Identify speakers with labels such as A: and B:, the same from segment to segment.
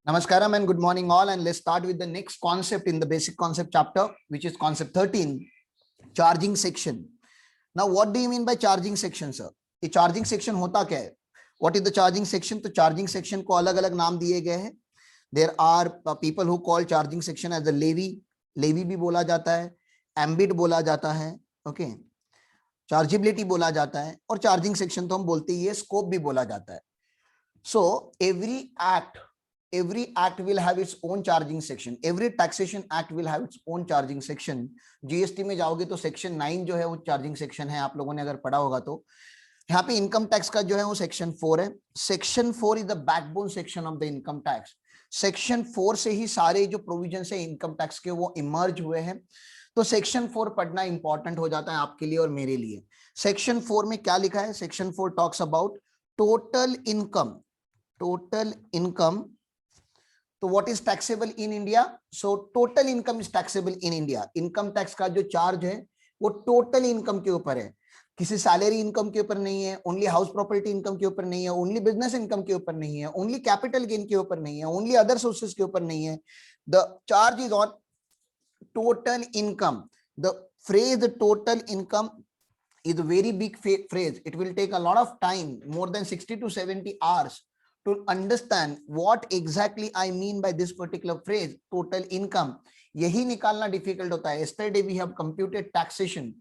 A: Namaskaram and good morning all, and let's start with the next concept in the basic concept chapter, which is concept 13, charging section. Now what do you mean by charging section, sir? ये charging section होता क्या है? What is the charging section? तो charging section को अलग अलग नाम दिए गए हैं. There are people who call charging section as the levy भी बोला जाता है, ambit बोला जाता है, okay, chargeability बोला जाता है, और charging section तो हम बोलते ही है, scope भी बोला जाता है. So every act will have its own charging section. Every taxation act will have its own charging section. GST में जाओगे तो सेक्शन 9 जो है वो चार्जिंग सेक्शन है. आप लोगों ने अगर पढ़ा होगा तो यहाँ पे इनकम टैक्स का जो है वो सेक्शन 4 है. Section 4 is the backbone section of the income tax. Section 4 से ही सारे जो प्रोविजन है इनकम टैक्स के वो इमर्ज हुए हैं. तो सेक्शन 4 पढ़ना इंपॉर्टेंट हो जाता है आपके लिए और मेरे लिए. सेक्शन 4 में क्या लिखा है? Section 4 talks about total income. Total income. तो what is taxable in India? So total income is taxable in India. Income tax का जो चार्ज है वो टोटल इनकम के ऊपर है, किसी सैलरी इनकम के ऊपर नहीं है, ओनली हाउस प्रॉपर्टी इनकम के ऊपर नहीं है, ओनली बिजनेस इनकम के ऊपर नहीं है, ओनली कैपिटल गेन के ऊपर नहीं है, ओनली अदर सोर्सेस के ऊपर नहीं है. The charge is on total income. The phrase total income is a very big phrase. It will take a lot of time, more than 60 to 70 hours, to understand what exactly I mean by this particular phrase, total income. यही निकालना difficult होता है. Yesterday we have computed taxation.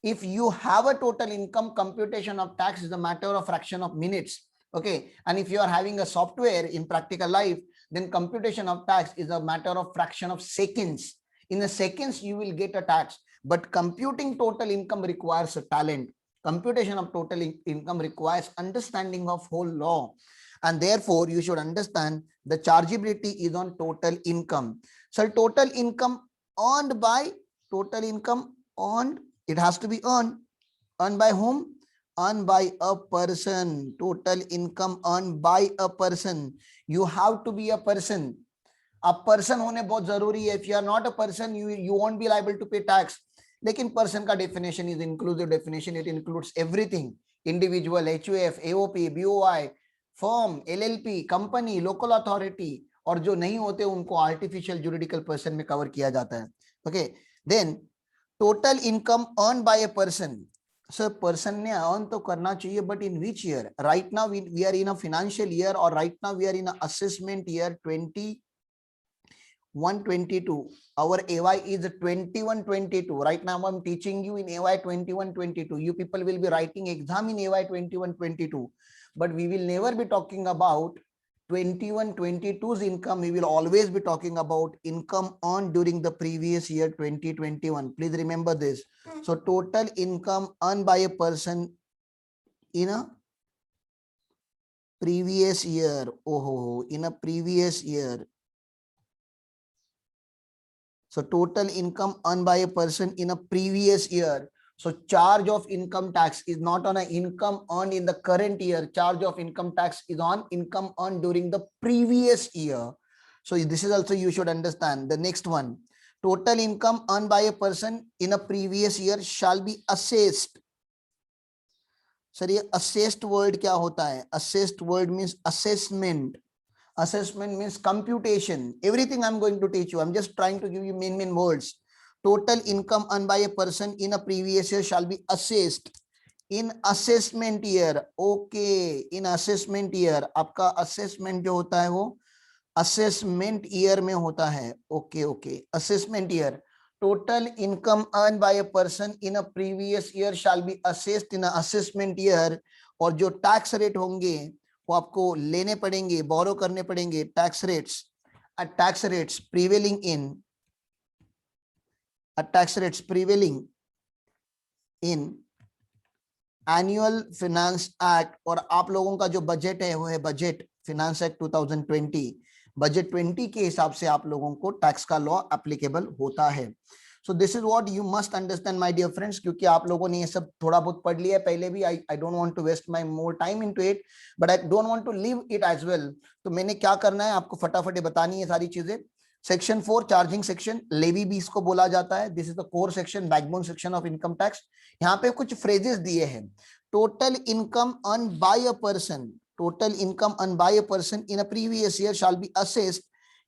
A: If you have a total income, computation of tax is a matter of fraction of minutes. Okay, and if you are having a software in practical life, then computation of tax is a matter of fraction of seconds. In a seconds you will get a tax. But computing total income requires a talent. Computation of total income requires understanding of whole law. And therefore, you should understand the chargeability is on total income. So total income earned by, total income earned, it has to be earned. Earned by whom? Earned by a person. Total income earned by a person. You have to be a person. A person होने बहुत जरूरी है. If you are not a person, you won't be liable to pay tax. लेकिन person का definition is inclusive definition. It includes everything. Individual, HUF, AOP, BOI, firm, LLP, company, local authority, और जो नहीं होते उनको आर्टिफिशियल जुरिडिकल पर्सन में cover किया जाता है. Okay, then total income earn by a person. Sir person ने अर्न तो करना चाहिए, but in which year? Right now we are in a financial year, और right now we are in a assessment year 21-22. Our AY is 21-22. Right now I'm teaching you in AY 21-22. You people will be writing exam in AY 21-22, but we will never be talking about 21-22's income. We will always be talking about income earned during the previous year 2021. Please remember this. So total income earned by a person in a previous year. Oh, in a previous year. So total income earned by a person in a previous year. So charge of income tax is not on an income earned in the current year. Charge of income tax is on income earned during the previous year. So this is also you should understand. The next one, total income earned by a person in a previous year shall be assessed. Sir, ये assessed word क्या होता है? Assessed word means assessment. Assessment means computation. Everything I'm going to teach you, I'm just trying to give you main words. Total income earned by a person in a previous year shall be assessed in assessment year. Okay, in assessment year. आपका assessment जो होता है वो assessment year में होता है. Okay, assessment year. Total income earned by a person in a previous year shall be assessed in a assessment year. और जो tax rate होंगे वो आपको लेने पड़ेंगे, बोरो करने पड़ेंगे. Tax rates prevailing in annual finance act. और आप लोगों का जो बजट है वो है बजट फाइनेंस एक्ट 2020. बजट 20 के हिसाब से आप लोगों को टैक्स का लॉ एप्लीकेबल होता है. So this is what you must understand, my dear friends. क्योंकि आप लोगों ने ये सब थोड़ा बहुत पढ़ लिया है पहले भी. I don't want to waste my more time into it, but I don't want to leave it as well. तो मैंने क्या करना है, आपको फटाफट बतानी है सारी चीजें. सेक्शन 4 चार्जिंग सेक्शन, लेवी भी इसको बोला जाता है. This is the core section, backbone section of income tax. यहाँ पे कुछ फ्रेजेस दिए हैं. Total income earn bye a person. total income earned by a person in a previous year shall be assessed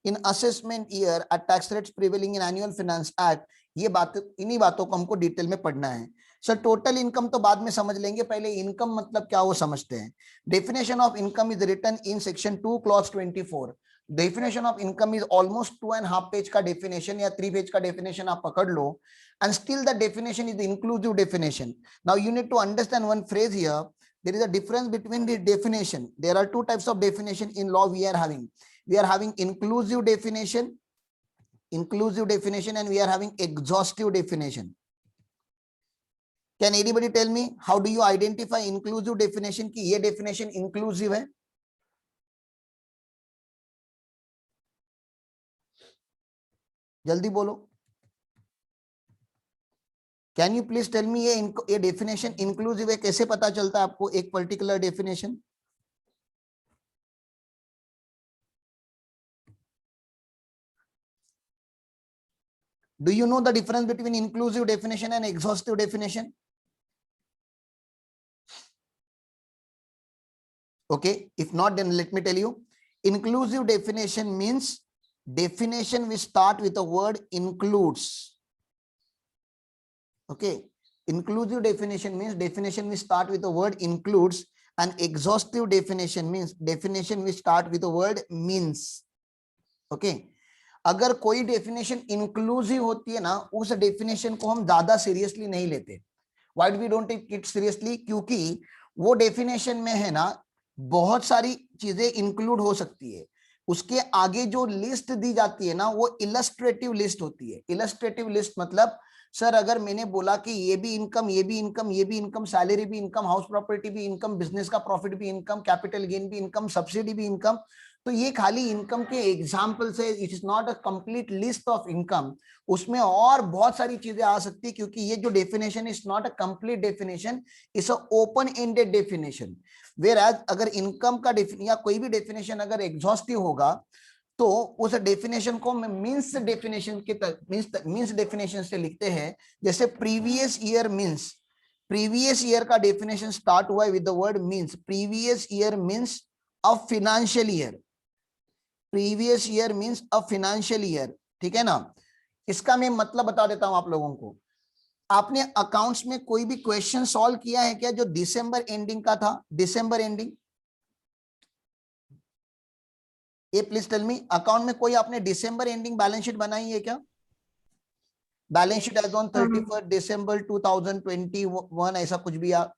A: in assessment year at tax rates prevailing in annual finance act. ये बात, इन्हीं बातों को हमको detail में पढ़ना है sir. Total income तो बाद में समझ लेंगे, पहले इनकम मतलब क्या वो समझते हैं. Definition of income is written in section 2 clause 24. Definition of income is almost 2.5 page का डेफिनेशन या 3 पेज का डेफिनेशन आप पकड़ लो, and still the definition is the inclusive definition. Now you need to understand one phrase here. There is a difference between the definition. There are two types of definition in law we are having. We are having inclusive definition, and we are having exhaustive definition. Can anybody tell me how do you identify inclusive definition कि ये definition inclusive है? जल्दी बोलो. Can you please tell me ये definition inclusive है, कैसे पता चलता है आपको एक particular definition? Do you know the difference between inclusive definition and exhaustive definition? Okay, if not, then let me tell you. Inclusive definition means definition we start with the word includes. Okay, inclusive definition means definition we start with the word includes, and exhaustive definition means definition we start with the word means. Okay, अगर कोई definition inclusive होती है ना, उस definition को हम ज्यादा seriously नहीं लेते. Why we don't take it seriously? क्योंकि वो डेफिनेशन में है ना बहुत सारी चीजें इंक्लूड हो सकती है. उसके आगे जो लिस्ट दी जाती है ना वो इलस्ट्रेटिव लिस्ट होती है. इलस्ट्रेटिव लिस्ट मतलब सर अगर मैंने बोला कि ये भी इनकम, ये भी इनकम, ये भी इनकम, सैलरी भी इनकम, हाउस प्रॉपर्टी भी इनकम, बिजनेस का प्रॉफिट भी इनकम, कैपिटल गेन भी इनकम, सब्सिडी भी इनकम, तो ये खाली इनकम के एग्जाम्पल से, it is not a complete list of income. उसमें और बहुत सारी चीजें आ सकती है क्योंकि ये जो definition is not a complete definition, is a open ended definition. Whereas अगर इनकम का या कोई भी डेफिनेशन अगर एग्जॉस्टिव होगा तो उस डेफिनेशन को मींस डेफिनेशन के मींस डेफिनेशन से लिखते हैं. जैसे previous year means, previous year का डेफिनेशन स्टार्ट हुआ है with the word means. Previous year means a financial year. Previous year means a financial year. ठीक है ना. इसका मैं मतलब बता देता हूं आप लोगों को. आपने अकाउंट्स में कोई भी क्वेश्चन सॉल्व किया है क्या जो दिसंबर एंडिंग का था? दिसंबर एंडिंग, ये प्लीज टेल मी. अकाउंट में कोई आपने दिसंबर एंडिंग बैलेंस शीट बनाई है क्या? बैलेंस शीट एज ऑन 31 दिसंबर 2021 ऐसा कुछ भी आप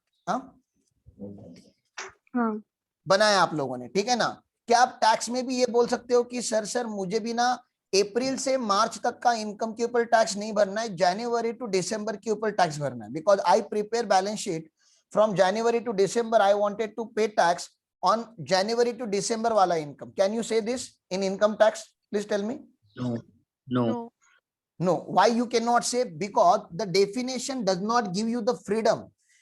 A: बनाया आप लोगों ने? ठीक है ना. क्या आप टैक्स में भी ये बोल सकते हो कि सर मुझे भी ना अप्रैल से मार्च तक का इनकम के ऊपर टैक्स नहीं भरना है, जनवरी टू दिसंबर के ऊपर टैक्स भरना है, because I prepare balance sheet from January to December, I wanted to pay tax on January to December wala income. Can you say this in income tax? Please tell me. No. Why you cannot say? Because the definition does not give you the freedom.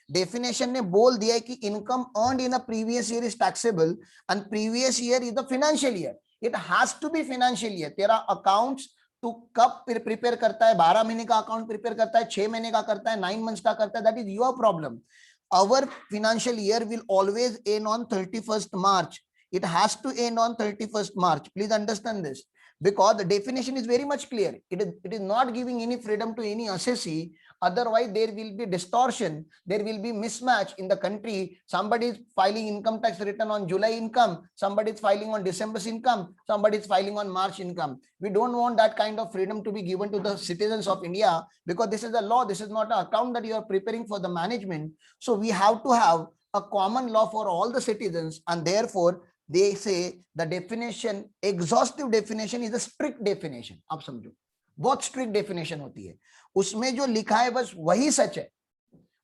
A: Definition ने बोल दिया है कि income earned in a previous year is taxable and previous year is the financial year. It has to be financial year. तेरा accounts तू कब prepare करता है? 12 महीने का अकाउंट प्रिपेयर करता है, 6 महीने का करता है, 9 months का करता है, that is your problem. Our financial year will always end on 31st March. It has to end on 31st March. Please understand this, because the definition is very much clear. It is not giving any freedom to any assessee. Otherwise, there will be distortion. There will be mismatch in the country. Somebody is filing income tax return on July income. Somebody is filing on December's income. Somebody is filing on March income. We don't want that kind of freedom to be given to the citizens of India, because this is a law. This is not an account that you are preparing for the management. So we have to have a common law for all the citizens, and therefore they say the definition, exhaustive definition, is a strict definition. आप समझो, बहुत strict definition होती है. उसमें जो लिखा है बस वही सच है,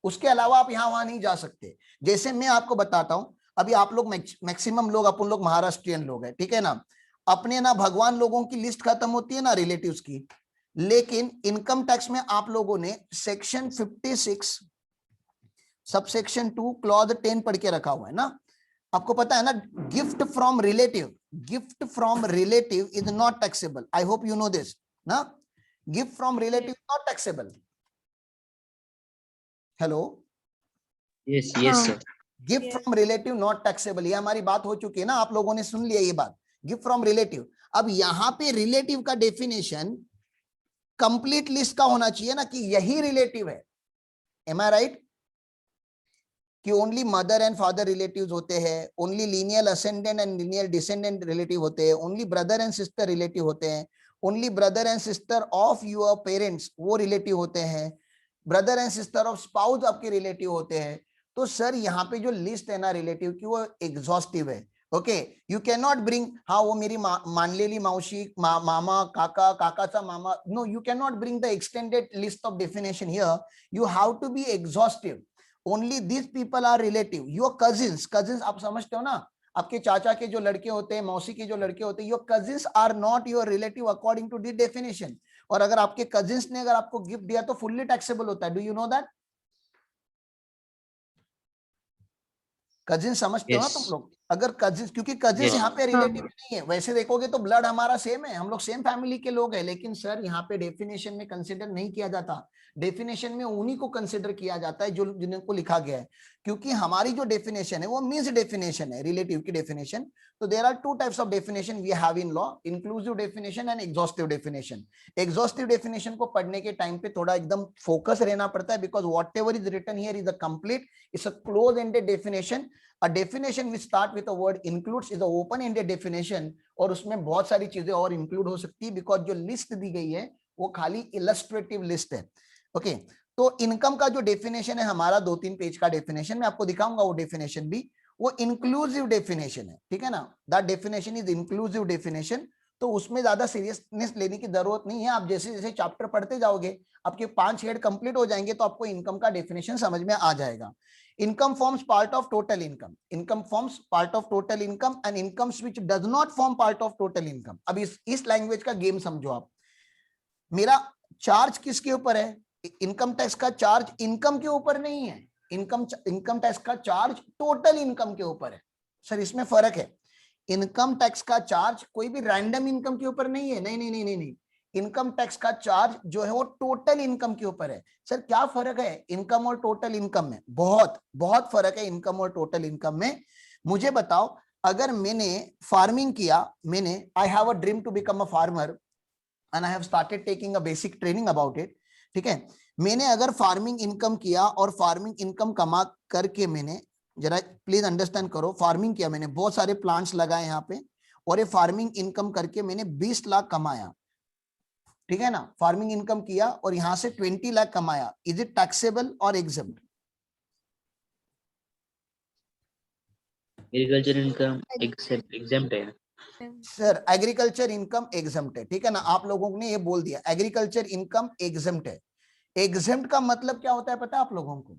A: उसके अलावा आप यहाँ वहां नहीं जा सकते. जैसे मैं आपको बताता हूं, अभी आप लोग मैक्सिमम लोग, अपन लोग महाराष्ट्रियन लोग हैं, ठीक है ना. अपने ना भगवान लोगों की लिस्ट खत्म होती है ना रिलेटिव्स की, लेकिन इनकम टैक्स में आप लोगों ने सेक्शन 56 सबसेक्शन 2 क्लॉज 10 पढ़ के रखा हुआ है ना. आपको पता है ना, gift from relative, gift from relative is not taxable. I hope you know this ना. Gift from relative not taxable. Hello,
B: yes sir.
A: Gift from relative not taxable, ये हमारी बात हो चुकी है ना, आप लोगों ने सुन लिया ये बात, गिफ्ट फ्रॉम रिलेटिव। अब यहाँ पे रिलेटिव का डेफिनेशन कंप्लीट लिस्ट का होना चाहिए ना, कि यही रिलेटिव है। M I right? कि only mother and father relatives होते हैं, only linear ascendant and linear descendant relative होते हैं, only brother and sister relative होते हैं, only brother and sister of your parents वो रिलेटिव होते हैं, brother and sister of spouse आपके रिलेटिव होते हैं। तो सर यहाँ पे जो लिस्ट है ना रिलेटिव की, वो एग्जॉस्टिव है। Okay, you can not bring, हाँ वो मेरी मानलेली मावशी, मामा, काका, काकाचा मामा, no, you can not bring the extended list of definition here, you have to be exhaustive. Only this people are relative, your cousins, cousins आप समझते हो ना, आपके चाचा के जो लड़के होते हैं, मौसी के जो लड़के होते हैं, your cousins are not your relative according to this definition. और अगर आपके कजिन्स ने अगर आपको गिफ्ट दिया तो फुल्ली टैक्सेबल होता है, do you know that? Cousin समझते हो ना तुम लोग? अगर कजिन, क्योंकि कजिन यहाँ पे रिलेटिव नहीं है, वैसे देखोगे तो ब्लड हमारा सेम है, हम लोग सेम फैमिली के लोग हैं, लेकिन सर यहाँ पे डेफिनेशन में कंसिडर नहीं किया जाता। डेफिनेशन में उन्हीं को कंसिडर किया जाता है जो जिनको लिखा गया है, क्योंकि हमारी जो डेफिनेशन है वो मीन्स डेफिनेशन है, रिलेटिव की डेफिनेशन। तो there are two types of definition we have in law, inclusive definition and exhaustive definition. Exhaustive definition को पढ़ने के टाइम पे थोड़ा एकदम फोकस रहना पड़ता है, because whatever is written here is a complete, it's a close ended definition. A definition which start with the word includes is a open ended definition, और उसमें बहुत सारी चीजें और इंक्लूड हो सकती है, बिकॉज जो लिस्ट दी गई है वो खाली इलस्ट्रेटिव लिस्ट है। ओके, तो इनकम का जो डेफिनेशन है हमारा 2-3 पेज का डेफिनेशन, मैं आपको दिखाऊंगा वो डेफिनेशन भी, वो इंक्लूसिव डेफिनेशन है, ठीक है ना, that definition is inclusive definition. तो उसमें ज्यादा सीरियसनेस लेने की जरूरत नहीं है, आप जैसे जैसे चैप्टर पढ़ते जाओगे आपके 5 हेड कंप्लीट हो जाएंगे तो आपको इनकम का डेफिनेशन समझ में आ जाएगा। Income forms part of total income. Income forms part of total income and incomes which does not form part of total income. अब इस लैंग्वेज का गेम समझो आप। मेरा चार्ज किसके ऊपर है? इनकम टैक्स का चार्ज इनकम के ऊपर नहीं है, इनकम टैक्स का चार्ज टोटल इनकम के ऊपर है। सर इसमें फर्क है, इनकम टैक्स का चार्ज कोई भी रैंडम इनकम के ऊपर नहीं है, नहीं नहीं नहीं नहीं नहीं, इनकम टैक्स का चार्ज जो है वो टोटल इनकम के ऊपर है। सर क्या फर्क है इनकम और टोटल इनकम में? बहुत बहुत फर्क है इनकम और टोटल इनकम में। मुझे बताओ, अगर मैंने फार्मिंग किया, मैंने I have a dream to become a farmer and I have started taking a basic training about it, ठीक है, मैंने अगर फार्मिंग इनकम किया और फार्मिंग इनकम कमा करके, मैंने जरा प्लीज अंडरस्टैंड करो, फार्मिंग किया मैंने, बहुत सारे प्लांट्स लगाए यहाँ पे, और ये फार्मिंग इनकम करके मैंने 20 लाख कमाया, ठीक है ना, फार्मिंग इनकम किया और यहां से 20 लाख कमाया, इज इट टैक्सेबल और एग्जम्प्ट?
B: एग्रीकल्चर इनकम एग्जेम्प्ट है
A: सर एग्रीकल्चर इनकम एग्जम्प्ट है, ठीक है ना, आप लोगों ने ये बोल दिया एग्रीकल्चर इनकम एग्जम्प्ट है। एग्जम्प्ट का मतलब क्या होता है पता है आप लोगों को?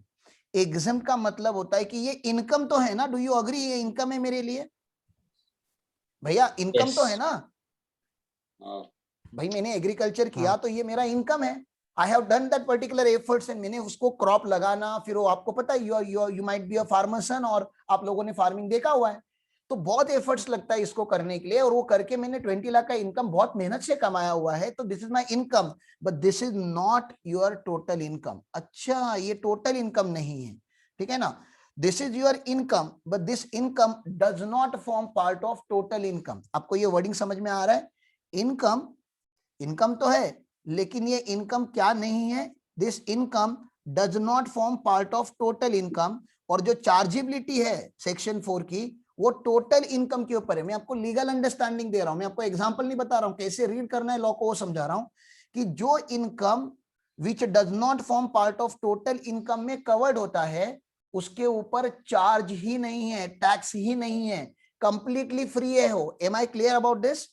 A: एग्जम्प्ट का मतलब होता है कि ये इनकम तो है ना, डू यू अग्री ये इनकम है मेरे लिए? भैया इनकम तो है ना, भाई मैंने एग्रीकल्चर किया तो ये मेरा इनकम है, I have done that particular efforts and मैंने उसको क्रॉप लगाना, फिर वो आपको पता है you might be a farmer son, और आप लोगों ने फार्मिंग देखा हुआ है, तो बहुत एफर्ट्स लगता है इसको करने के लिए, और वो करके मैंने 20 लाख का इनकम बहुत मेहनत से कमाया हुआ है, तो this is my income, but this is not your total income. अच्छा ये टोटल इनकम नहीं है, ठीक है ना, this is your income but this income does not form part of total income. आपको ये वर्डिंग समझ में आ रहा है? इनकम इनकम तो है, लेकिन ये इनकम क्या नहीं है? This income does not form part of total income. और जो चार्जेबिलिटी है सेक्शन 4 की, वो टोटल इनकम के ऊपर है। मैं आपको लीगल अंडरस्टैंडिंग दे रहा हूं, मैं आपको एग्जांपल नहीं बता रहा हूं कैसे रीड करना है लॉ को, वो समझा रहा हूं कि जो income which does not form part of total income में कवर्ड होता है, उसके ऊपर चार्ज ही नहीं है, टैक्स ही नहीं है, कंप्लीटली फ्री है हो। Am I clear about this?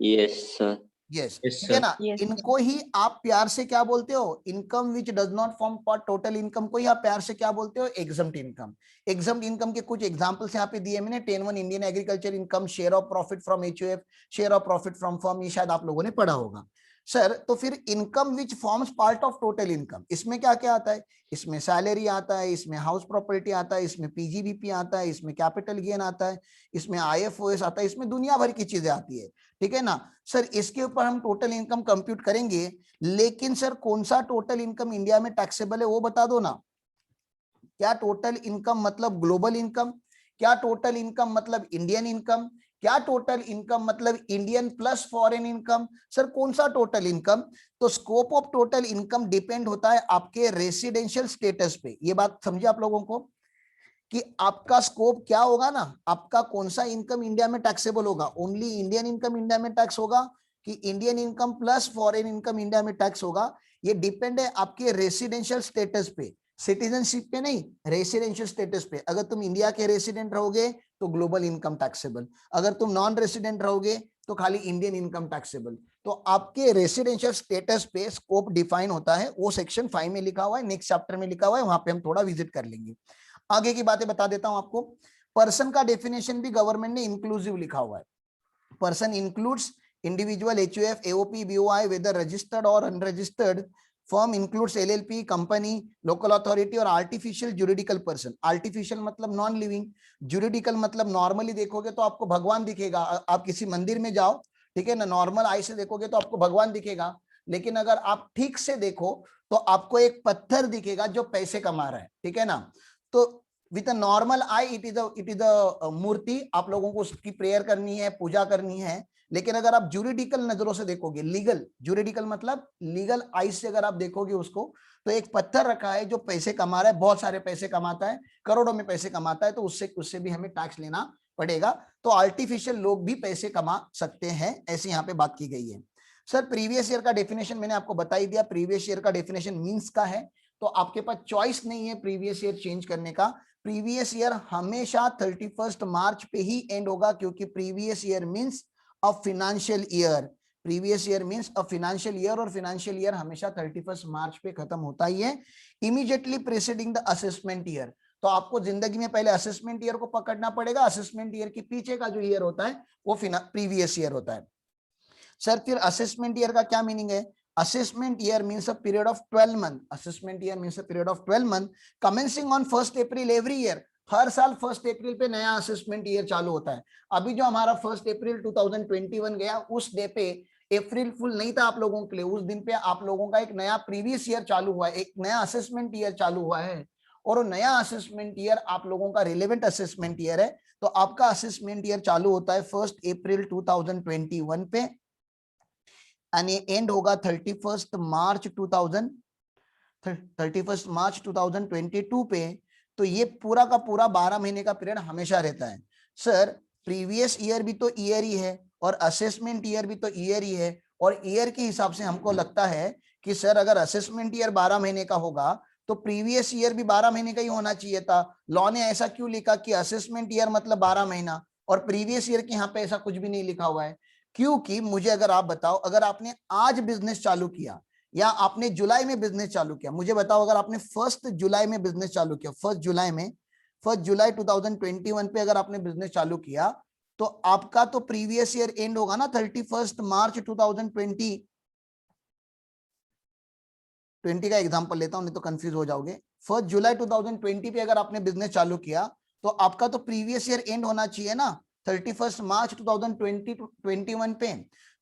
B: Yes sir
A: yes, ठीक है ना। इनको ही आप प्यार से क्या बोलते हो? Income which does not form part total income को ही आप प्यार से क्या बोलते हो? Exempt income. एग्जम्प्ट इनकम के कुछ एग्जांपल्स यहाँ पे दिए मैंने, 10(1) Indian agriculture income, share of profit from HUF, share of profit from firm, ये शायद आप लोगों ने पढ़ा होगा। सर तो फिर income which forms part of total income, इसमें क्या क्या आता है? इसमें सैलरी आता है, इसमें हाउस प्रॉपर्टी आता है, इसमें पीजीबीपी आता है, इसमें कैपिटल गेन आता है, इसमें आईएफओएस आता है, इसमें दुनिया भर की चीजें आती है, ठीक है ना। सर इसके ऊपर हम टोटल इनकम कंप्यूट करेंगे, लेकिन सर कौन सा टोटल इनकम इंडिया में टैक्सेबल है वो बता दो ना। क्या टोटल इनकम मतलब ग्लोबल इनकम, क्या टोटल इनकम मतलब इंडियन इनकम, क्या टोटल इनकम मतलब Indian plus foreign income. Sir कौन सा टोटल इनकम? तो scope of total income depend होता है आपके रेसिडेंशियल स्टेटस पे। ये बात समझे आप लोगों को कि आपका स्कोप क्या होगा ना, आपका कौन सा इनकम इंडिया में टैक्सेबल होगा, ओनली इंडियन इनकम इंडिया में टैक्स होगा कि Indian income plus foreign income India में टैक्स होगा। ये डिपेंड है आपके रेसिडेंशियल स्टेटस पे, सिटीजनशिप पे नहीं, रेसिडेंशियल स्टेटस पे। अगर तुम इंडिया के रेसिडेंट रहोगे तो ग्लोबल इनकम टैक्सेबल, अगर तुम नॉन रेसिडेंट रहोगे तो खाली इंडियन इनकम टैक्सेबल। तो आपके रेसिडेंशियल स्टेटस पे स्कोप डिफाइन होता है, वो सेक्शन 5 में लिखा हुआ है, नेक्स्ट चैप्टर में लिखा हुआ है, वहां पे हम थोड़ा विजिट कर लेंगे। आगे की बातें बता देता हूं आपको। पर्सन का डेफिनेशन भी गवर्नमेंट ने इंक्लूसिव लिखा हुआ है। Person includes individual, HUF, AOP, BOI, whether registered और unregistered. Firm includes LLP, company, local authority और आर्टिफिशियल जुरिडिकल पर्सन। आर्टिफिशियल मतलब नॉन लिविंग, जुरिडिकल मतलब नॉर्मली देखोगे तो आपको भगवान दिखेगा, आप किसी मंदिर में जाओ, ठीक है ना, नॉर्मल आई से देखोगे तो आपको भगवान दिखेगा, लेकिन अगर आप ठीक से देखो तो आपको एक पत्थर दिखेगा जो पैसे कमा रहा है, ठीक है ना। तो with a normal eye it is a मूर्ति, आप लोगों को उसकी प्रेयर करनी है, पूजा करनी है। लेकिन अगर आप जुरिडिकल नजरों से देखोगे, लीगल, जुरिडिकल मतलब लीगल आई से अगर आप देखोगे उसको, तो एक पत्थर रखा है जो पैसे कमा रहा है, बहुत सारे पैसे कमाता है, करोड़ों में पैसे कमाता है, तो उससे उससे भी हमें टैक्स लेना पड़ेगा। तो आर्टिफिशियल लोग भी पैसे कमा सकते हैं, ऐसी यहाँ पे बात की गई है। सर प्रीवियस ईयर का डेफिनेशन मैंने आपको बता ही दिया, प्रीवियस ईयर का डेफिनेशन मींस का है, तो आपके पास चॉइस नहीं है प्रीवियस ईयर चेंज करने का। प्रीवियस ईयर हमेशा 31 मार्च पे ही एंड होगा, क्योंकि प्रीवियस ईयर मींस अ financial year, previous year means अ फाइनेंशियल ईयर, और फाइनेंशियल ईयर हमेशा 31 मार्च पे खत्म होता ही है, immediately preceding the assessment year. तो आपको जिंदगी में पहले असेसमेंट ईयर को पकड़ना पड़ेगा, असेसमेंट ईयर के पीछे का जो ईयर होता है वो प्रीवियस ईयर होता है। सर फिर असेसमेंट ईयर का क्या मीनिंग है? Assessment year means a period of 12 month, assessment year means a period of 12 month commencing on 1 April every year. हर साल 1 अप्रैल पे नया असेसमेंट ईयर चालू होता है। अभी जो हमारा 1 अप्रैल 2021 गया, उस डे पे अप्रैल फुल नहीं था आप लोगों के लिए, उस दिन पे आप लोगों का एक नया प्रीवियस ईयर चालू हुआ है, एक नया असेसमेंट ईयर चालू हुआ है, और वो नया असेसमेंट ईयर आप लोगों का रिलेवेंट असेसमेंट ईयर है। तो आपका असेसमेंट ईयर चालू होता है 1 अप्रैल 2021 पे, एंड ये एंड होगा 31 मार्च 2022 पे। तो ये पूरा का पूरा 12 महीने का पीरियड हमेशा रहता है। सर प्रीवियस ईयर भी तो ईयर ही है और असेसमेंट ईयर भी तो ईयर ही है, और ईयर के हिसाब से हमको लगता है कि सर अगर असेसमेंट ईयर 12 महीने का होगा तो प्रीवियस ईयर भी 12 महीने का ही होना चाहिए था। लॉ ने ऐसा क्यों लिखा कि असेसमेंट ईयर मतलब 12 महीना, और प्रीवियस ईयर के यहाँ पे ऐसा कुछ भी नहीं लिखा हुआ है? क्योंकि मुझे अगर आप बताओ, अगर आपने आज बिजनेस चालू किया या आपने जुलाई में बिजनेस चालू किया, मुझे बताओ अगर आपने 1 जुलाई में बिजनेस चालू किया, 1 जुलाई 2021 पे अगर आपने बिजनेस चालू किया, तो आपका तो प्रीवियस ईयर एंड होगा ना 31 मार्च 2020 का एग्जांपल लेता हूं, नहीं तो कंफ्यूज हो जाओगे। 1 जुलाई 2020 पे अगर आपने बिजनेस चालू किया तो आपका तो प्रीवियस ईयर एंड होना चाहिए ना 31 मार्च 2021 पे।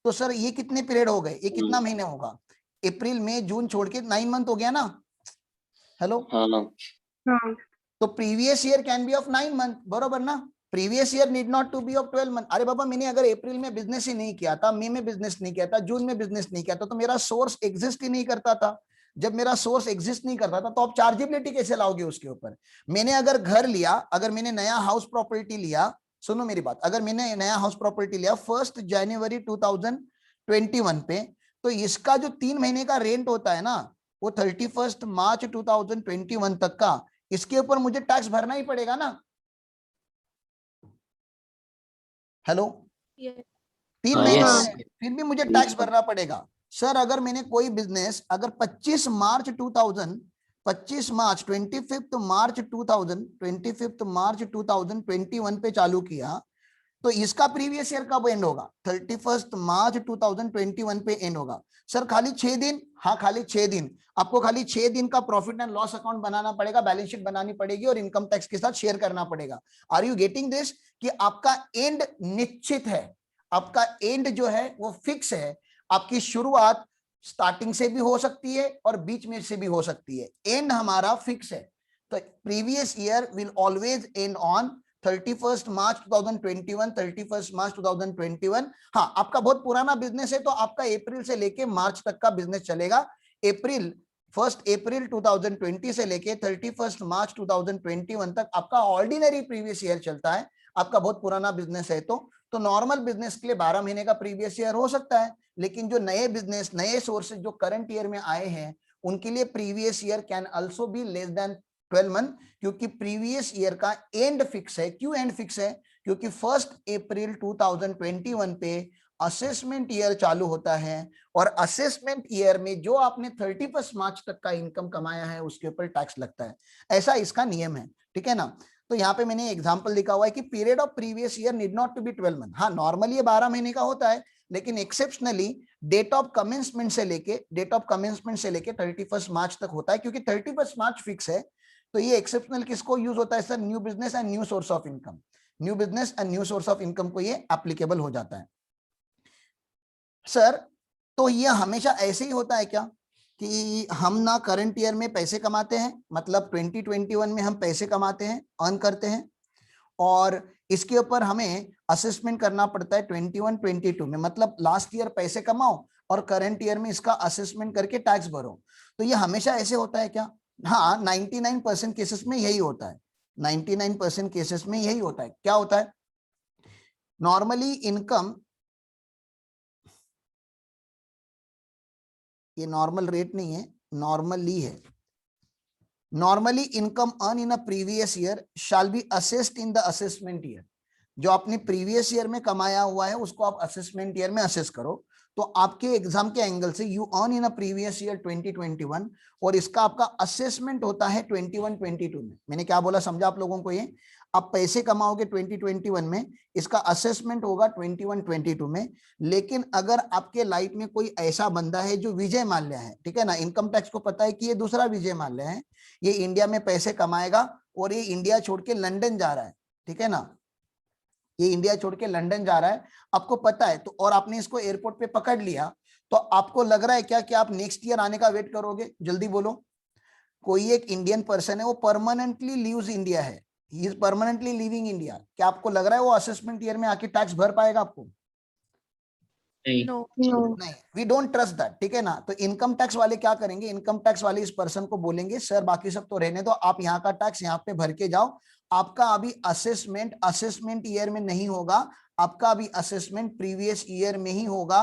A: तो सर ये कितने पीरियड हो गए, ये कितना महीने होगा? अप्रैल मई जून छोड़ के 9 मंथ हो गया ना। हेलो,
B: हाँ
A: तो previous year can be of 9 month, बरोबर ना? Previous year need not to be of 12 month. अरे बाबा मैंने अगर अप्रैल में बिजनेस ही नहीं किया था, मई में बिजनेस नहीं किया था, जून में बिजनेस नहीं किया था, तो मेरा सोर्स एग्जिस्ट ही नहीं करता था। जब मेरा सोर्स एग्जिस्ट नहीं करता था तो आप चार्जेबिलिटी कैसे लाओगे उसके ऊपर? मैंने अगर घर लिया, अगर मैंने नया हाउस प्रॉपर्टी लिया, सुनो मेरी बात, अगर मैंने नया हाउस प्रॉपर्टी लिया 1 जनवरी 2021 पे, तो इसका जो 3 महीने का रेंट होता है ना, वो 31 मार्च 2021 तक का, इसके ऊपर मुझे टैक्स भरना ही पड़ेगा ना। हेलो, 3
B: हाँ
A: महीने हो
B: यस
A: गए फिर भी मुझे टैक्स भरना पड़ेगा। सर अगर मैंने कोई बिजनेस अगर 25 मार्च 2021 पे चालू किया, तो इसका प्रीवियस ईयर कब एंड होगा? 31 मार्च 2021 पे एंड होगा। सर खाली 6 दिन? हाँ खाली 6 दिन। आपको खाली 6 दिन का प्रॉफिट एंड लॉस अकाउंट बनाना पड़ेगा, बैलेंस शीट बनानी पड़ेगी और इनकम टैक्स के साथ शेयर करना पड़ेगा। Are you getting this? कि आपका एंड निश्चित है, आपका एंड जो है वो फिक्स है। आपकी शुरुआत स्टार्टिंग से भी हो सकती है और बीच में से भी हो सकती है, एंड हमारा फिक्स है। तो previous year will always and on 31 मार्च 2021, 31 मार्च 2021। हाँ, आपका बहुत पुराना बिजनेस है तो आपका अप्रैल से लेके मार्च तक का बिजनेस चलेगा। अप्रैल 1 अप्रैल 2020 से लेके 31 मार्च 2021 तक आपका ऑर्डिनरी प्रीवियस ईयर चलता है। आपका बहुत पुराना बिजनेस है तो नॉर्मल बिजनेस के लिए 12 महीने का प्रीवियस ईयर हो सकता है, लेकिन जो नए बिजनेस, नए सोर्सेज जो करंट ईयर में आए हैं उनके लिए previous year can also be less than 12 month, क्योंकि प्रीवियस ईयर का एंड फिक्स है। क्यों एंड फिक्स है? क्योंकि 1 अप्रैल 2021 पे असेसमेंट ईयर चालू होता है और असेसमेंट ईयर में जो आपने 31 मार्च तक का इनकम कमाया है उसके ऊपर टैक्स लगता है। ऐसा इसका नियम है, ठीक है ना। तो यहाँ पे मैंने एग्जांपल लिखा हुआ है कि period of previous year need not to be 12 month. हाँ, नॉर्मली ये 12 महीने का होता है, लेकिन एक्सेप्शनली डेट ऑफ कमेंसमेंट से लेके 31 मार्च तक होता है, क्योंकि 31 मार्च फिक्स है। तो ये एक्सेप्शनल किसको यूज होता है sir? New business and new source of income. New business and new source of income को ये एप्लीकेबल हो जाता है। सर, तो ये हमेशा ऐसे ही होता है क्या कि हम ना करंट ईयर में पैसे कमाते हैं, मतलब 2021 में हम पैसे कमाते हैं, अर्न करते हैं, और इसके ऊपर हमें असेसमेंट करना पड़ता है 21-22 में, मतलब लास्ट ईयर पैसे कमाओ और करंट ईयर में इसका असेसमेंट करके टैक्स भरो। तो ये हमेशा ऐसे होता है क्या? हाँ, 99% केसेस में यही होता है। 99% केसेस में यही होता है। क्या होता है? नॉर्मली इनकम, ये नॉर्मल रेट नहीं है, नॉर्मली है। Normally income earn in a previous year shall be assessed in the assessment year. जो आपने प्रीवियस ईयर में कमाया हुआ है उसको आप असेसमेंट ईयर में असेस करो। तो आपके एग्जाम के एंगल से you earn in a previous year 2021 और इसका आपका असेसमेंट होता है 21-22 में। मैंने क्या बोला समझा आप लोगों को? ये आप पैसे कमाओगे 2021 में, इसका असेसमेंट होगा 21-22 में। लेकिन अगर आपके लाइफ में कोई ऐसा बंदा है जो विजय माल्या है, ठीक है ना, इनकम टैक्स को पता है कि ये दूसरा विजय माल्या है, ये इंडिया में पैसे कमाएगा और ये इंडिया छोड़ के लंदन जा रहा है, ठीक है ना, ये इंडिया छोड़ के लंदन जा रहा है, आपको पता है, तो और आपने इसको एयरपोर्ट पे पकड़ लिया, तो आपको लग रहा है क्या कि आप नेक्स्ट ईयर आने का वेट करोगे? जल्दी बोलो। कोई एक इंडियन पर्सन है, वो परमानेंटली लीव्स इंडिया है, he is permanently living India, क्या आपको लग रहा है वो असेसमेंट ईयर में आके टैक्स भर पाएगा आपको?
B: नहीं।
A: नहीं, वी डोंट ट्रस्ट दैट, ठीक है ना। तो इनकम टैक्स वाले क्या करेंगे? इनकम टैक्स वाले इस पर्सन को बोलेंगे सर बाकी सब तो रहने दो, आप यहाँ का टैक्स यहाँ पे भर के जाओ, आपका अभी असेसमेंट ईयर में नहीं होगा, आपका अभी असेसमेंट प्रीवियस ईयर में ही होगा।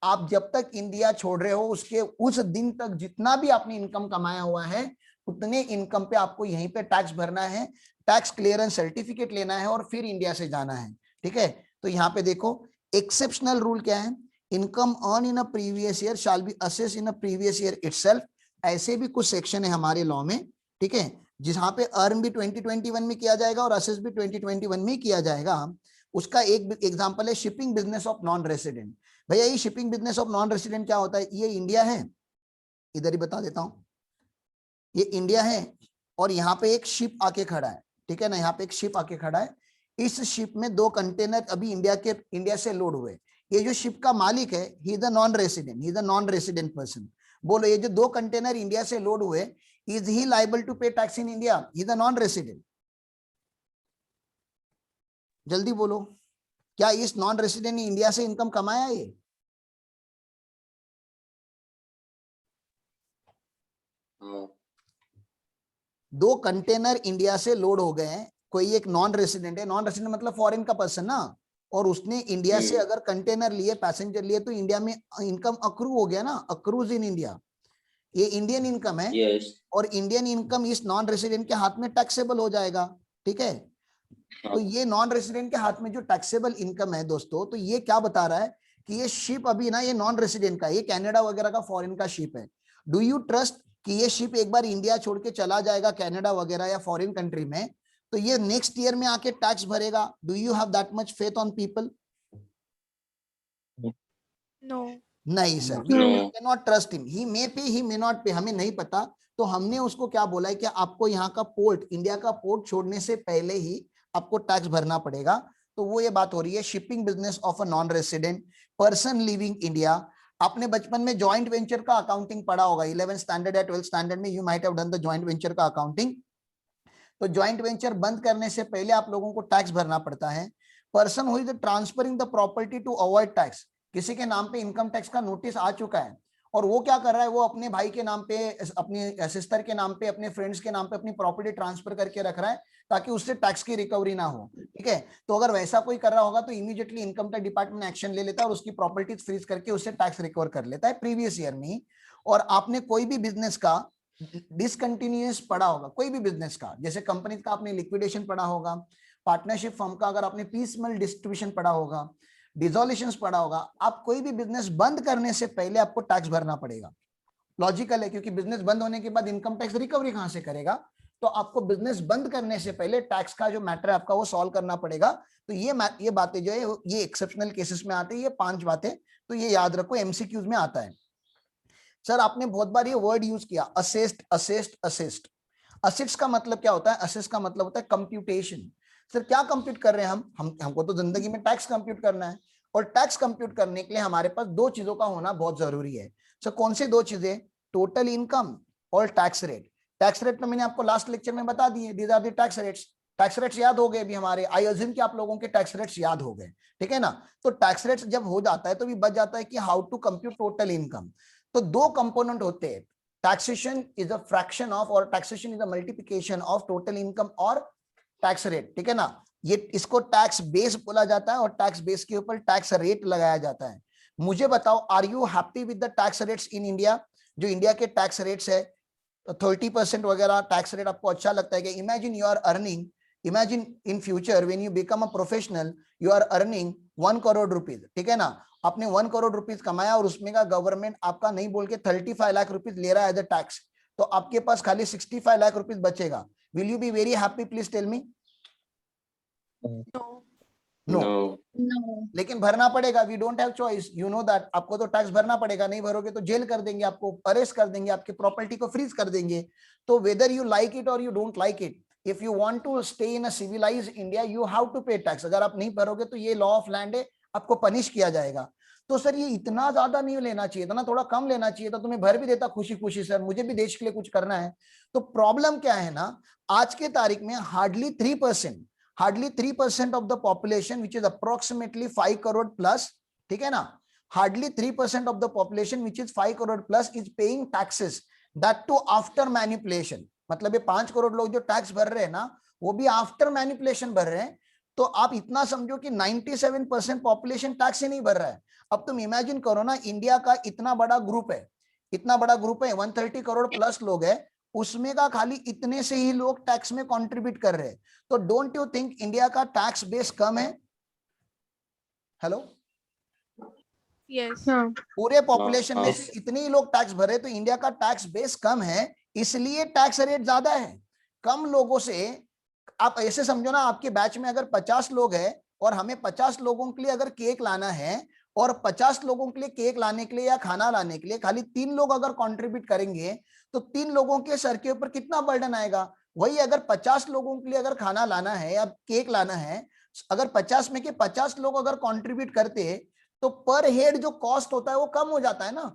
A: आप जब तक इंडिया छोड़ रहे हो उसके उस दिन तक जितना भी आपने इनकम कमाया हुआ है उतने इनकम पे आपको यहीं पे टैक्स भरना है, टैक्स क्लियरेंस सर्टिफिकेट लेना है और फिर इंडिया से जाना है, ठीक है। तो यहाँ पे देखो एक्सेप्शनल रूल क्या है, income earn in a previous year shall be assessed in a previous year itself. ऐसे भी कुछ सेक्शन है हमारे लॉ में, ठीक है, जहां पे अर्न भी 2021 में किया जाएगा और असेस भी 2021 में किया जाएगा। उसका एक एग्जांपल है shipping business of non resident. भैया ये shipping business of non resident क्या होता है? ये इंडिया है, इधर ही बता देता हूं, ये इंडिया है और यहाँ पे एक शिप आके खड़ा है, ठीक है ना, यहाँ पे एक शिप आके खड़ा है, इस शिप में 2 कंटेनर अभी इंडिया से लोड हुए। ये जो शिप का मालिक है he is a non resident person. बोलो ये जो 2 कंटेनर इंडिया से लोड हुए, is he liable to pay tax in India? He is a non resident, जल्दी बोलो। क्या इस नॉन रेसिडेंट ने इंडिया से इनकम कमाया? ये
B: हाँ।
A: 2 कंटेनर इंडिया से लोड हो गए हैं, कोई एक नॉन रेसिडेंट है, नॉन रेसिडेंट मतलब फॉरेन का पर्सन ना, और उसने इंडिया से अगर कंटेनर लिए, पैसेंजर लिए, तो इंडिया में इनकम अक्रू हो गया ना, अक्रूज इन इंडिया, ये इंडियन इनकम है
B: यस।
A: और इंडियन इनकम इस नॉन रेसिडेंट के हाथ में टैक्सेबल हो जाएगा, ठीक है। तो ये नॉन रेसिडेंट के हाथ में जो टैक्सेबल इनकम है दोस्तों, तो ये क्या बता रहा है कि ये शिप अभी ना, ये नॉन रेसिडेंट का, ये कनाडा वगैरह का फॉरेन का शिप है। डू यू ट्रस्ट कि ये शिप एक बार इंडिया छोड़ के चला जाएगा कनाडा वगैरह या फॉरेन कंट्री में, तो ये नेक्स्ट ईयर में आके टैक्स भरेगा? Do you have that much faith on people?
C: No.
A: नहीं sir, we can not trust him, he may pay, he may not पे, हमें नहीं पता। तो हमने उसको क्या बोला है कि आपको यहाँ का पोर्ट, इंडिया का पोर्ट छोड़ने से पहले ही आपको टैक्स भरना पड़ेगा। तो वो ये बात हो रही है shipping business of a non resident person living India. आपने बचपन में जॉइंट वेंचर का अकाउंटिंग पढ़ा होगा, 11th स्टैंडर्ड या 12th स्टैंडर्ड में, you might have done the joint venture का अकाउंटिंग। तो ज्वाइंट वेंचर बंद करने से पहले आप लोगों को टैक्स भरना पड़ता है। Person who is transferring the property to avoid tax, किसी के नाम पे इनकम टैक्स का नोटिस आ चुका है और वो क्या कर रहा है, वो अपने भाई के नाम पे, अपनी सिस्टर के नाम पे, अपने फ्रेंड्स के नाम पे अपनी प्रॉपर्टी ट्रांसफर करके रख रहा है ताकि उससे टैक्स की रिकवरी ना हो, ठीक है। तो अगर वैसा कोई कर रहा होगा तो immediately income tax department action ले लेता है और उसकी प्रॉपर्टीज फ्रीज करके उससे टैक्स रिकवर कर लेता है प्रीवियस ईयर में ही। और आपने कोई भी बिजनेस का डिसकंटिन्यूअस पढ़ा होगा, कोई भी बिजनेस का, जैसे कंपनी का आपने लिक्विडेशन पढ़ा होगा, पार्टनरशिप फर्म का अगर आपने पीसमेल डिस्ट्रीब्यूशन पढ़ा होगा, डिसोल्यूशंस पढ़ा होगा, आप कोई भी बिजनेस बंद करने से पहले आपको टैक्स भरना पड़ेगा। लॉजिकल है, क्योंकि बिजनेस बंद होने के बाद इनकम टैक्स रिकवरी कहां से करेगा, तो आपको बिजनेस बंद करने से पहले टैक्स का जो मैटर है आपका वो सॉल्व करना पड़ेगा। तो ये बातें जो है ये एक्सेप्शनल केसेस में आते हैं, ये 5 बातें, तो ये याद रखो, एमसीक्यूज में आता है। सर आपने बहुत बार ये वर्ड यूज किया, असेस्ट असेस्ट असेस्ट। असेट्स का मतलब क्या होता है, असेस्ट का मतलब होता है कंप्यूटेशन। सर क्या कंप्यूट कर रहे हैं हम हमको तो जिंदगी में टैक्स कंप्यूट करना है, और टैक्स कंप्यूट करने के लिए हमारे पास 2 चीजों का होना बहुत जरूरी है। सर कौन सी 2 चीजें, टोटल इनकम और टैक्स रेट। टैक्स रेट तो मैंने आपको लास्ट लेक्चर में बता दिए, these are the tax rates. Tax rates याद हो गए अभी हमारे, आई अज्यूम कि आप लोगों के टैक्स रेट्स याद हो गए, ठीक है ना। तो टैक्स रेट्स जब हो जाता है तो भी बच जाता है कि how to compute total income. तो 2 कंपोनेंट होते हैं, taxation is a fraction of, और taxation is a multiplication of total income और टैक्स रेट, ठीक है ना। ये इसको टैक्स बेस बोला जाता है और टैक्स बेस के ऊपर टैक्स रेट लगाया जाता है। मुझे बताओ, are you happy with the tax rates in India? जो इंडिया के टैक्स रेट्स है 30% वगैरह टैक्स रेट आपको अच्छा लगता है? कि imagine you are earning, imagine in future when you become a professional, you are earning 1 crore rupees, ठीक है ना। आपने 1 करोड़ रुपीज कमाया और उसमें का गवर्नमेंट आपका नहीं बोल के 35 लाख रुपीज ले रहा है एज अ टैक्स, तो आपके पास खाली 65 लाख रुपीज बचेगा। Will you be very happy? Please tell me. No.
B: No.
A: लेकिन भरना पड़ेगा, we don't have choice, you know that. आपको तो टैक्स भरना पड़ेगा, नहीं भरोगे तो जेल कर देंगे आपको, अरेस्ट कर देंगे, आपकी प्रॉपर्टी को फ्रीज कर देंगे। तो वेदर यू लाइक इट और you don't like it, if you want to stay in a civilized India, you have to pay tax. अगर आप नहीं भरोगे तो ये लॉ ऑफ लैंड है, आपको पनिश किया जाएगा। तो सर ये इतना ज्यादा नहीं लेना चाहिए था ना, थोड़ा कम लेना चाहिए था, तुम्हें भर भी देता खुशी खुशी, सर मुझे भी देश के लिए कुछ करना है। तो प्रॉब्लम क्या है ना, आज के तारीख में hardly 3% of the population, which is approximately 5 crore plus, ठीक है ना, hardly 3% of the population which is 5 crore plus is paying taxes, that too after manipulation। मतलब ये 5 करोड़ लोग जो टैक्स भर रहे हैं ना, वो भी आफ्टर मैनिपुलेशन भर रहे हैं। तो आप इतना समझो कि 97% पॉपुलेशन टैक्स ही नहीं भर रहा है। अब तुम इमेजिन करो ना, इंडिया का इतना बड़ा ग्रुप है, इतना बड़ा ग्रुप है, 130 करोड़ प्लस लोग है, उसमें का खाली इतने से ही लोग टैक्स में कंट्रीब्यूट कर रहे हैं। तो डोंट यू थिंक इंडिया का टैक्स बेस कम है? हेलो,
C: यस
A: पूरे पॉपुलेशन में
B: हाँ।
A: से इतने ही लोग टैक्स भरे, तो इंडिया का टैक्स बेस कम है, इसलिए टैक्स रेट ज्यादा है। कम लोगों से, आप ऐसे समझो ना, आपके बैच में अगर 50 लोग हैं और हमें 50 लोगों के लिए अगर केक लाना है, और 50 लोगों के लिए केक लाने के लिए या खाना लाने के लिए खाली 3 लोग अगर कंट्रीब्यूट करेंगे, तो 3 लोगों के सर के ऊपर कितना बर्डन आएगा। वही अगर 50 लोगों के लिए अगर खाना लाना है या केक लाना है, अगर 50 में के 50 लोग अगर कंट्रीब्यूट करते, तो पर हेड जो कॉस्ट होता है वो कम हो जाता है ना।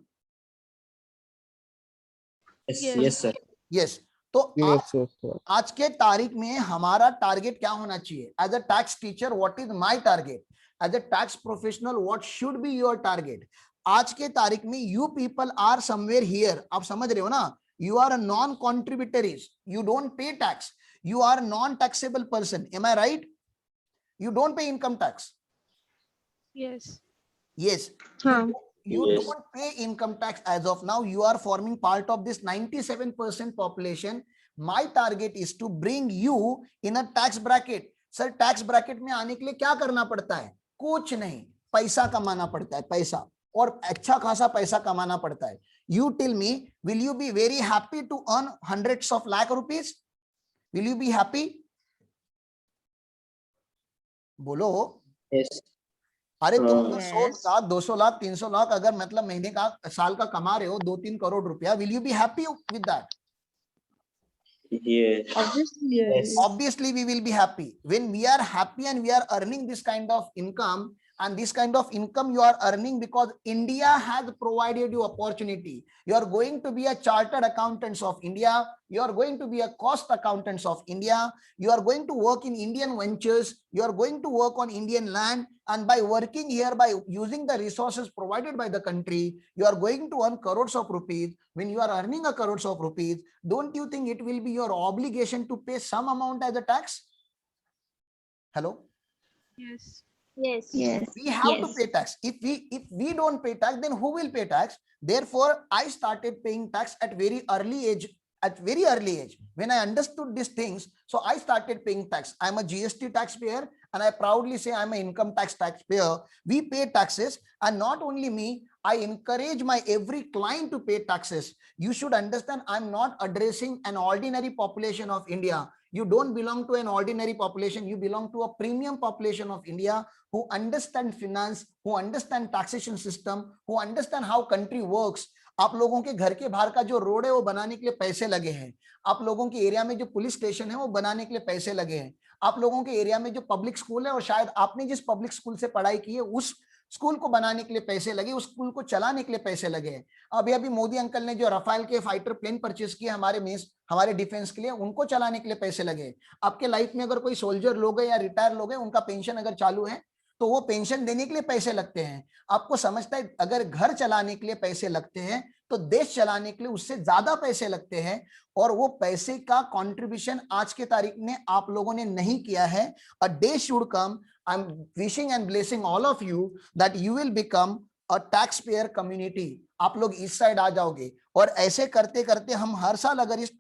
B: Yes, sir.
A: यस। तो आज के तारीख में हमारा टारगेट क्या होना चाहिए? As a tax teacher what is my target? As a tax professional what should be your target? आज के तारीख में you people are somewhere here, आप समझ रहे हो ना, you are a non contributories, you don't pay tax, you are non taxable person, am I right? You don't pay income tax.
C: Yes
A: Yes, you
B: Yes.
A: don't pay income tax as of now. You are forming part of this 97% population. My target is to bring you in a tax bracket. Sir, tax bracket में आने के लिए क्या करना पड़ता है? कुछ नहीं, पैसा कमाना पड़ता है, पैसा, और अच्छा खासा पैसा कमाना पड़ता है। You tell me, will you be very happy to earn hundreds of lakh rupees? Will you be happy? बोलो।
B: Yes.
A: अरे तुम
B: हाँ।
A: 100 लाख 200 लाख 300 लाख अगर मतलब महीने का साल का कमा रहे हो 2-3 करोड़ रुपया, will you be happy with that?
B: Yes. Yes.
A: Obviously we will be happy. When we are happy and we are earning this kind of income, and this kind of income you are earning because India has provided you opportunity. You are going to be a chartered accountants of India. You are going to be a cost accountants of India. You are going to work in Indian ventures. You are going to work on Indian land. And by working here, by using the resources provided by the country, you are going to earn crores of rupees. When you are earning a crores of rupees, don't you think it will be your obligation to pay some amount as a tax? Hello?
C: Yes.
B: Yes. Yes.
A: We have to pay tax. If we don't pay tax, then who will pay tax? Therefore, I started paying tax at very early age. At very early age, when I understood these things, so I started paying tax. I'm a GST taxpayer, and I proudly say I'm an income tax taxpayer. We pay taxes, and not only me, I encourage my every client to pay taxes. You should understand, I'm not addressing an ordinary population of India. You don't belong to an ordinary population. You belong to a premium population of India who understand finance, who understand taxation system, who understand how country works. आप लोगों के घर के बाहर का जो road है वो बनाने के लिए पैसे लगे हैं. आप लोगों के एरिया में जो पुलिस स्टेशन है वो बनाने के लिए पैसे लगे हैं. आप लोगों के एरिया में जो पब्लिक स्कूल है, और शायद आपने जिस पब्लिक स्कूल से पढ़ाई की है उस स्कूल को बनाने के लिए पैसे लगे, उस स्कूल को चलाने के लिए पैसे लगे हैं. अभी मोदी अंकल ने जो रफाल के फाइटर प्लेन परचेस किए हमारे डिफेंस के लिए, उनको चलाने के लिए पैसे लगे. आपके लाइफ में अगर कोई सोल्जर लोग हैं या रिटायर लोग हैं, उनका पेंशन अगर चालू है तो वो पेंशन देने के लिए पैसे लगते हैं. आपको समझता है, अगर घर चलाने के लिए पैसे लगते हैं तो देश चलाने के लिए उससे ज्यादा पैसे लगते हैं. और वो पैसे का कंट्रीब्यूशन आज के तारीख में आप लोगों ने नहीं किया है. A day should come, I am wishing and blessing all of you that you will become a tax payer community. आप लोग इस साइड आ जाओगे, और ऐसे करते करते हम हर साल अगर इस